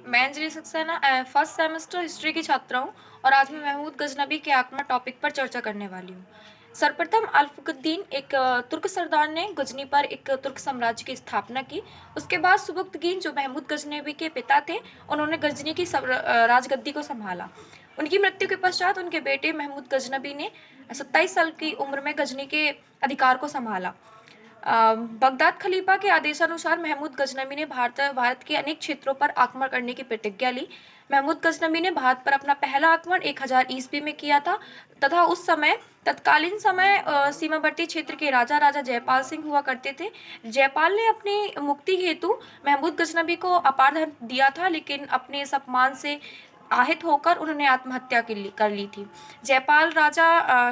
मैं Anjali Saxena first semester history की छात्रा हूँ और आज मैं महमूद गजनबी के आक्रमण टॉपिक पर चर्चा करने वाली हूँ। सर्वप्रथम अल्फुकुद्दीन एक तुर्क सरदार ने गजनी पर एक तुर्क साम्राज्य की स्थापना की। उसके बाद सुबुक्तगीन जो महमूद गजनबी के पिता थे, उन्होंने गजनी की राजगद्दी को संभाला। उनकी मृत्यु के पश्चात उनके बेटे महमूद गजनबी ने 27 साल की उम्र में गजनी के अधिकार को संभाला। बगदाद खलीफा के आदेशानुसार महमूद गजनबी ने भारत के अनेक क्षेत्रों पर आक्रमण करने की प्रतिज्ञा ली। महमूद गजनबी ने भारत पर अपना पहला आक्रमण 1000 ईस्वी में किया था तथा उस समय तत्कालीन समय सीमावर्ती क्षेत्र के राजा जयपाल सिंह हुआ करते थे। जयपाल ने अपनी मुक्ति हेतु महमूद गजनबी को अपार धन दिया था, लेकिन अपने इस अपमान से आहत होकर उन्होंने आत्महत्या कर ली थी। जयपाल राजा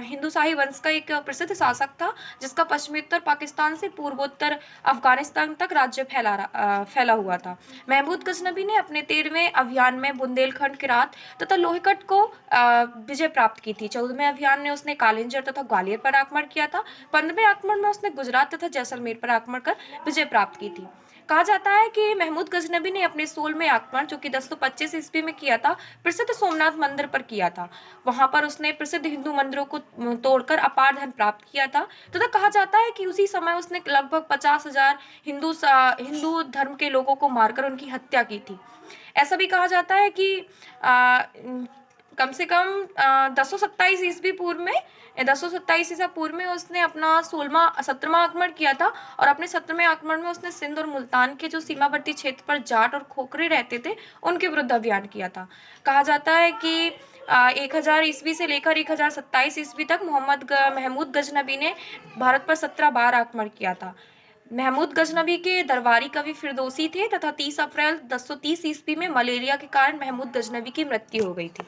हिंदू शाही वंश का एक प्रसिद्ध शासक था, जिसका पश्चिमोत्तर पाकिस्तान से पूर्वोत्तर अफगानिस्तान तक राज्य फैला हुआ था। महमूद गजनबी ने अपने 13वें अभियान में बुंदेलखंड किरात तथा लोहगढ़ को विजय प्राप्त की थी। 14वें अभियान में उसने कालिंजर तथा ग्वालियर पर आक्रमण किया था। 15वें आक्रमण में उसने गुजरात तथा जैसलमेर पर आक्रमण कर विजय प्राप्त की थी। कहा जाता है कि महमूद गजनबी ने अपने 16वें आक्रमण, जो कि 1025 ईस्वी में किया था, प्रसिद्ध सोमनाथ मंदिर पर किया था। वहां पर उसने प्रसिद्ध हिंदू मंदिरों को तोड़कर अपार धन प्राप्त किया था तथा कहा जाता है कि उसी समय उसने लगभग 50,000 हिंदू धर्म के लोगों को मारकर उनकी हत्या की थी। ऐसा भी कहा जाता है कि कम से कम 1027 ईस्वी पूर्व में 1027 ईसा पूर्व में उसने अपना 17वां आक्रमण किया था और अपने 17वें आक्रमण में उसने सिंध और मुल्तान के जो सीमावर्ती क्षेत्र पर जाट और खोखरे रहते थे, उनके विरुद्ध अभियान किया था। कहा जाता है कि 1000 ईस्वी से लेकर 1027 ईस्वी तक महमूद गजनबी ने भारत पर 17 बार आक्रमण किया था। महमूद गजनबी के दरबारी कवि फिरदौसी थे तथा 30 अप्रैल 1030 ईस्वी में मलेरिया के कारण महमूद गजनबी की मृत्यु हो गई थी।